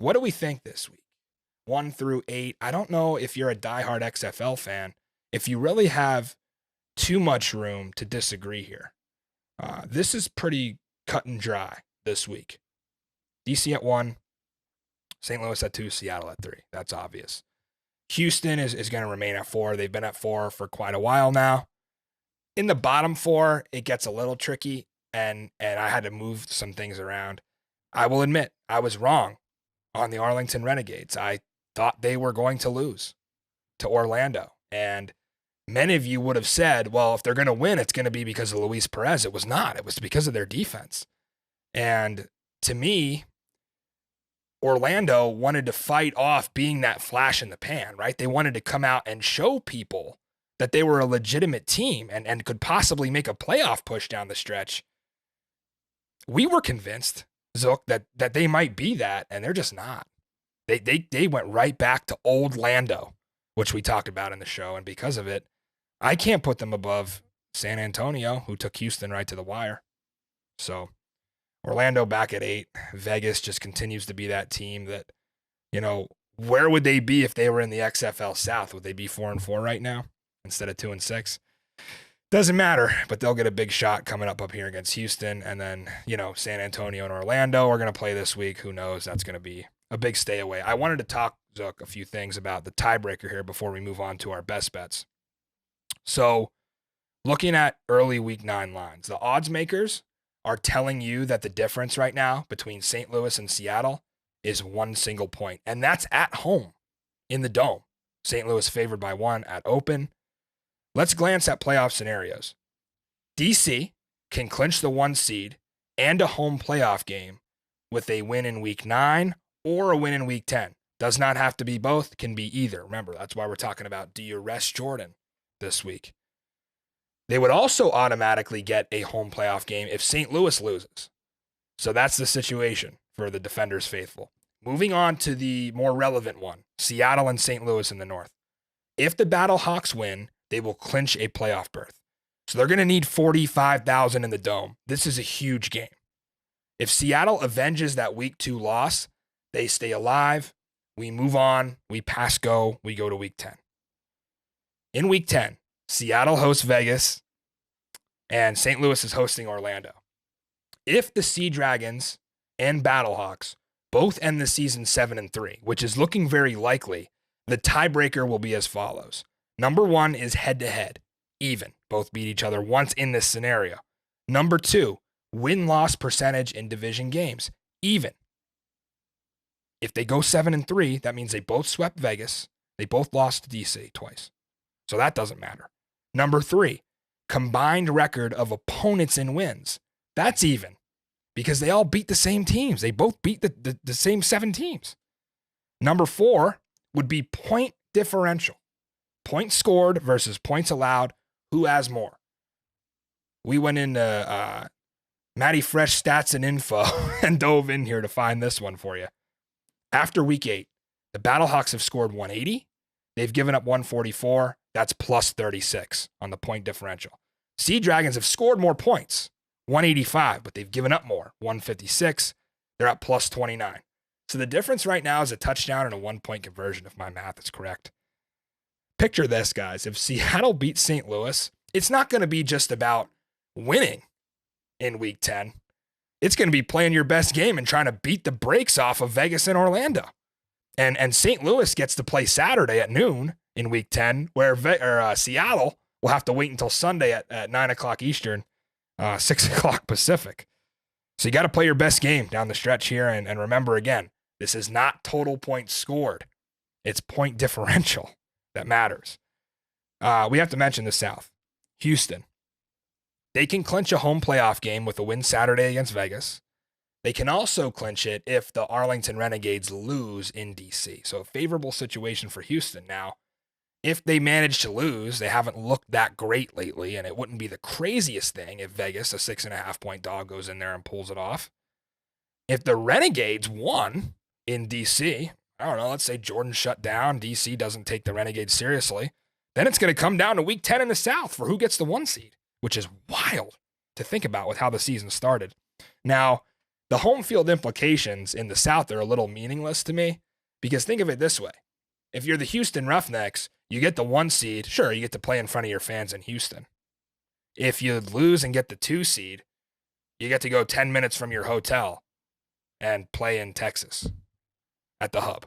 What do we think this week? 1 through 8. I don't know if you're a diehard XFL fan, if you really have too much room to disagree here. This is pretty cut and dry this week. DC at 1, St. Louis at 2, Seattle at 3. That's obvious. Houston is going to remain at 4. They've been at 4 for quite a while now. In the bottom 4, it gets a little tricky, and I had to move some things around. I will admit, I was wrong on the Arlington Renegades. I thought they were going to lose to Orlando. And many of you would have said, well, if they're going to win, it's going to be because of Luis Perez. It was not. It was because of their defense. And to me, Orlando wanted to fight off being that flash in the pan, right? They wanted to come out and show people that they were a legitimate team and could possibly make a playoff push down the stretch. We were convinced, Zook, that they might be that, and they're just not. They went right back to old Lando, which we talked about in the show, and because of it, I can't put them above San Antonio, who took Houston right to the wire. So Orlando back at 8. Vegas just continues to be that team that, where would they be if they were in the XFL South? Would they be 4-4 right now instead of 2-6? Doesn't matter, but they'll get a big shot coming up here against Houston. And then, San Antonio and Orlando are going to play this week. Who knows? That's going to be a big stay away. I wanted to talk, Zook, a few things about the tiebreaker here before we move on to our best bets. So looking at early week 9 lines, the odds makers are telling you that the difference right now between St. Louis and Seattle is 1 single point. And that's at home in the Dome. St. Louis favored by 1 at open. Let's glance at playoff scenarios. DC can clinch the 1 seed and a home playoff game with a win in week 9 or a win in week 10. Does not have to be both, can be either. Remember, that's why we're talking about, do you rest Jordan this week? They would also automatically get a home playoff game if St. Louis loses. So that's the situation for the Defenders faithful. Moving on to the more relevant one, Seattle and St. Louis in the North. If the Battlehawks win, they will clinch a playoff berth. So they're going to need 45,000 in the Dome. This is a huge game. If Seattle avenges that week 2 loss, they stay alive. We move on. We pass go. We go to week 10. In week 10, Seattle hosts Vegas, and St. Louis is hosting Orlando. If the Sea Dragons and Battlehawks both end the season 7-3, which is looking very likely, the tiebreaker will be as follows. Number 1 is head-to-head, even. Both beat each other once in this scenario. Number 2, win-loss percentage in division games, even. If they go 7-3, that means they both swept Vegas. They both lost to DC twice. So that doesn't matter. Number 3, combined record of opponents in wins. That's even because they all beat the same teams. They both beat the same 7 teams. Number 4 would be point differential. Points scored versus points allowed. Who has more? We went into Matty Fresh stats and info and dove in here to find this one for you. After week 8, the Battlehawks have scored 180. They've given up 144. That's plus 36 on the point differential. Sea Dragons have scored more points, 185, but they've given up more, 156. They're at plus 29. So the difference right now is a touchdown and a 1-point conversion, if my math is correct. Picture this, guys. If Seattle beats St. Louis, it's not going to be just about winning in week 10. It's going to be playing your best game and trying to beat the brakes off of Vegas and Orlando. And St. Louis gets to play Saturday at noon in week 10, where Seattle will have to wait until Sunday at 9 o'clock Eastern, 6 o'clock Pacific. So you got to play your best game down the stretch here. And remember, again, this is not total points scored. It's point differential that matters. We have to mention the South. Houston. They can clinch a home playoff game with a win Saturday against Vegas. They can also clinch it if the Arlington Renegades lose in DC. So a favorable situation for Houston. Now, if they manage to lose, they haven't looked that great lately, and it wouldn't be the craziest thing if Vegas, a 6.5-point dog, goes in there and pulls it off. If the Renegades won in DC, I don't know, let's say Jordan shut down, DC doesn't take the Renegades seriously, then it's going to come down to week 10 in the South for who gets the 1 seed, which is wild to think about with how the season started. Now, the home field implications in the South are a little meaningless to me, because think of it this way. If you're the Houston Roughnecks, you get the 1 seed. Sure, you get to play in front of your fans in Houston. If you lose and get the 2 seed, you get to go 10 minutes from your hotel and play in Texas at the hub.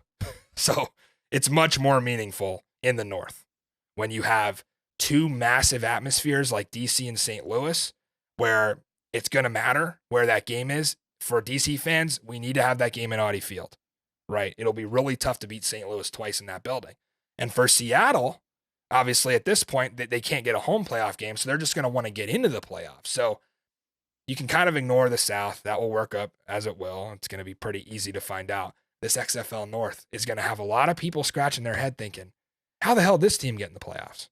So it's much more meaningful in the North when you have 2 massive atmospheres like DC and St. Louis, where it's going to matter where that game is. For DC fans, we need to have that game in Audi Field, right? It'll be really tough to beat St. Louis twice in that building. And for Seattle, obviously at this point, they can't get a home playoff game, so they're just going to want to get into the playoffs. So you can kind of ignore the South. That will work up as it will. It's going to be pretty easy to find out. This XFL North is going to have a lot of people scratching their head thinking, how the hell did this team get in the playoffs?